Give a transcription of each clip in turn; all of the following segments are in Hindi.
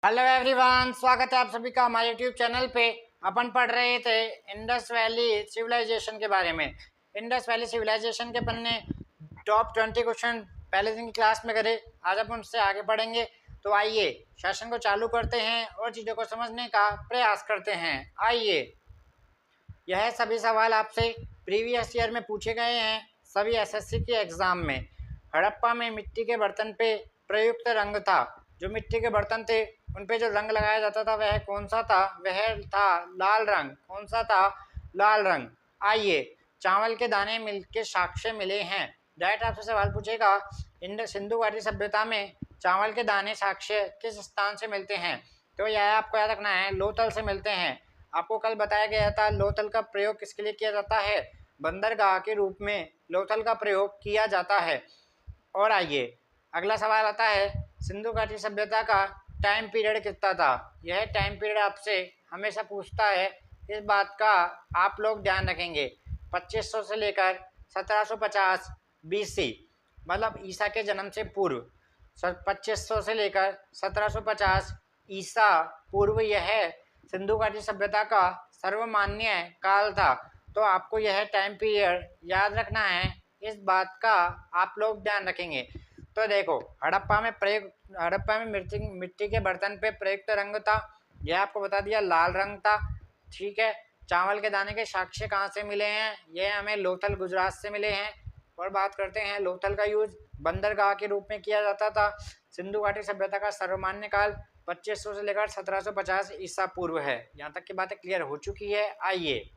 हेलो एवरीवन, स्वागत है आप सभी का हमारे यूट्यूब चैनल पे। अपन पढ़ रहे थे इंडस वैली सिविलाइजेशन के बारे में। इंडस वैली सिविलाइजेशन के अपन ने टॉप 20 क्वेश्चन पहले दिन की क्लास में करे। आज अपन उससे आगे पढ़ेंगे। तो आइए सेशन को चालू करते हैं और चीज़ों को समझने का प्रयास करते हैं। आइए, यह सभी सवाल आपसे प्रीवियस ईयर में पूछे गए हैं, सभी एसएससी के एग्जाम में। हड़प्पा में मिट्टी के बर्तन पे प्रयुक्त रंग था। जो मिट्टी के बर्तन थे उन पे जो रंग लगाया जाता था वह कौन सा था? वह था लाल रंग। कौन सा था? लाल रंग। आइए, चावल के दाने मिल के साक्ष्य मिले हैं। डायरेक्ट आपसे सवाल पूछेगा, सिंधु घाटी सभ्यता में चावल के दाने साक्ष्य किस स्थान से मिलते हैं? तो यह आपको याद रखना है, लोथल से मिलते हैं। आपको कल बताया गया था लोथल का प्रयोग किसके लिए किया जाता है? बंदरगाह के रूप में लोथल का प्रयोग किया जाता है। और आइए, अगला सवाल आता है, सिंधु घाटी सभ्यता का टाइम पीरियड कितना था? यह टाइम पीरियड आपसे हमेशा पूछता है। इस बात का आप लोग ध्यान रखेंगे। 2500 से लेकर 1750 बीसी, मतलब ईसा के जन्म से पूर्व। 2500 से लेकर 1750 ईसा पूर्व यह सिंधु घाटी सभ्यता का सर्वमान्य काल था। तो आपको यह टाइम पीरियड याद रखना है। इस बात का आप लोग ध्यान रखेंगे। तो देखो, हड़प्पा में मिट्टी के बर्तन पे प्रयुक्त रंग था, यह आपको बता दिया, लाल रंग था। ठीक है। चावल के दाने के साक्ष्य कहाँ से मिले हैं? यह हमें लोथल गुजरात से मिले हैं। और बात करते हैं, लोथल का यूज बंदरगाह के रूप में किया जाता था। सिंधु घाटी सभ्यता का सर्वमान्य काल 2500 से लेकर 1750 ईसा पूर्व है। यहाँ तक की बातें क्लियर हो चुकी है। आइए,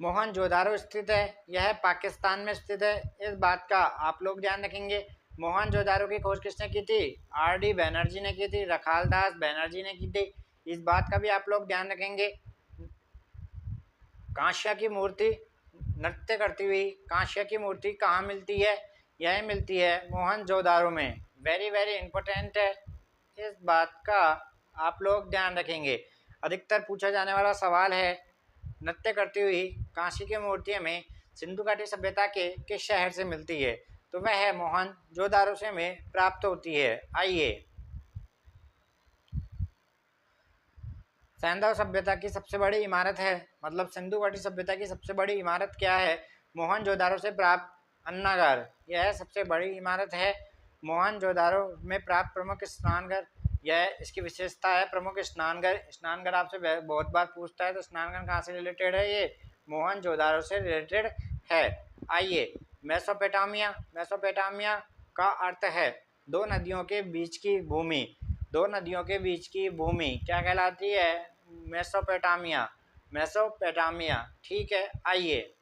मोहनजोदारो स्थित है, यह पाकिस्तान में स्थित है। इस बात का आप लोग ध्यान रखेंगे। मोहनजोदारो की खोज किसने की थी? आर.डी. बैनर्जी ने की थी, रखालदास बैनर्जी ने की थी। इस बात का भी आप लोग ध्यान रखेंगे। कांस्य की मूर्ति नृत्य करती हुई कांस्य की मूर्ति कहाँ मिलती है? यह मिलती है मोहनजोदारो में। वेरी वेरी इंपॉर्टेंट है। इस बात का आप लोग ध्यान रखेंगे। अधिकतर पूछा जाने वाला सवाल है, नृत्य करती हुई कांसी की मूर्ति हमें सिंधु घाटी सभ्यता के किस शहर से मिलती है? तो वह मोहनजोदारो से हमें प्राप्त होती है। आइए, सैंधव सभ्यता की सबसे बड़ी इमारत है, मतलब सिंधु घाटी सभ्यता की सबसे बड़ी इमारत क्या है? मोहनजोदारो से प्राप्त अन्नागार, यह सबसे बड़ी इमारत है। मोहनजोदारो में प्राप्त प्रमुख स्नानघर, यह इसकी विशेषता है, प्रमुख स्नानघर। स्नानघर आपसे बहुत बार पूछता है, तो स्नानघर कहाँ से रिलेटेड है? ये मोहनजोदारो से रिलेटेड है। आइए, मेसोपोटामिया का अर्थ है दो नदियों के बीच की भूमि। दो नदियों के बीच की भूमि क्या कहलाती है? मेसोपोटामिया। ठीक है। आइए,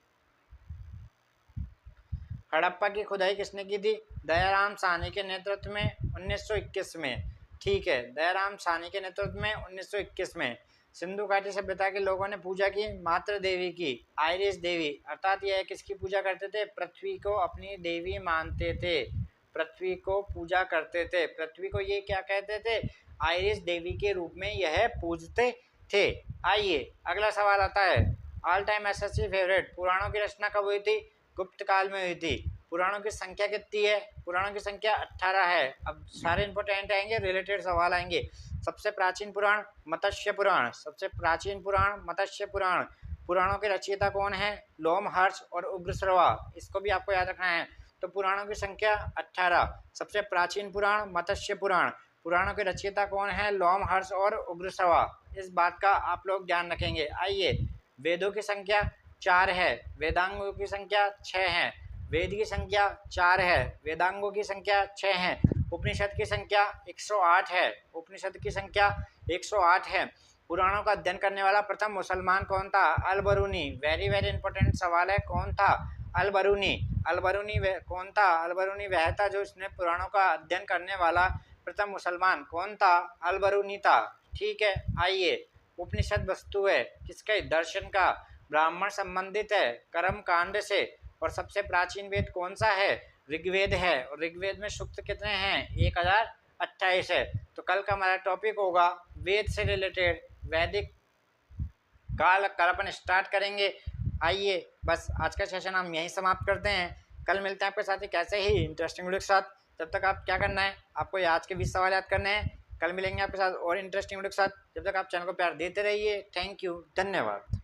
हड़प्पा की खुदाई किसने की थी? दयाराम साहनी के नेतृत्व में 1921 में। ठीक है, दयाराम साहनी के नेतृत्व में 1921 में। सिंधु घाटी सभ्यता के लोगों ने पूजा की मातृ देवी की, आयरिस देवी। अर्थात यह किसकी पूजा करते थे? पृथ्वी को अपनी देवी मानते थे। पृथ्वी को पूजा करते थे। पृथ्वी को ये क्या कहते थे? आयरिस देवी के रूप में यह पूजते थे। आइए, अगला सवाल आता है, ऑल टाइम एसएससी फेवरेट, पुराणों की रचना कब हुई थी? गुप्त काल में हुई थी। पुराणों की संख्या कितनी है? पुराणों की संख्या 18 है। अब सारे इंपॉर्टेंट आएंगे, रिलेटेड सवाल आएंगे। सबसे प्राचीन पुराण मत्स्य पुराण। सबसे प्राचीन पुराण मत्स्य पुराण। पुराणों के रचयिता कौन है? लोमहर्ष और उग्रश्रवा। इसको भी आपको याद रखना है। तो पुराणों की संख्या 18। सबसे प्राचीन पुराण मत्स्य पुराण। पुराणों के रचयिता कौन है? लोमहर्ष और उग्रश्रवा। इस बात का आप लोग ध्यान रखेंगे। आइए, वेदों की संख्या 4 है, वेदांगों की संख्या 6 है। वेद की संख्या 4 है, वेदांगों की संख्या 6 है। उपनिषद की संख्या 108 है। उपनिषद की संख्या 108 है। पुराणों का अध्ययन करने वाला प्रथम मुसलमान कौन था? अल-बरूनी। वेरी वेरी इंपॉर्टेंट सवाल है, कौन था? अल-बरूनी। अल-बरूनी कौन था? अल-बरूनी वह था जो इसने पुराणों का अध्ययन करने वाला प्रथम मुसलमान कौन था? अल-बरूनी था। ठीक है। आइए, उपनिषद वस्तु है किसके? दर्शन का। ब्राह्मण संबंधित है कर्म कांड से। और सबसे प्राचीन वेद कौन सा है? ऋग्वेद है। और ऋग्वेद में सूक्त कितने हैं? 1028 है। तो कल का हमारा टॉपिक होगा वेद से रिलेटेड, वैदिक काल अपन स्टार्ट करेंगे। आइए, बस आज का सेशन हम यहीं समाप्त करते हैं। कल मिलते हैं आपके साथ ही कैसे ही इंटरेस्टिंग वीडियो के साथ। तब तक आप क्या करना है, आपको आज के 20 सवाल याद करने हैं। कल मिलेंगे आपके साथ और इंटरेस्टिंग वीडियो के साथ। जब तक आप चैनल को प्यार देते रहिए। थैंक यू, धन्यवाद।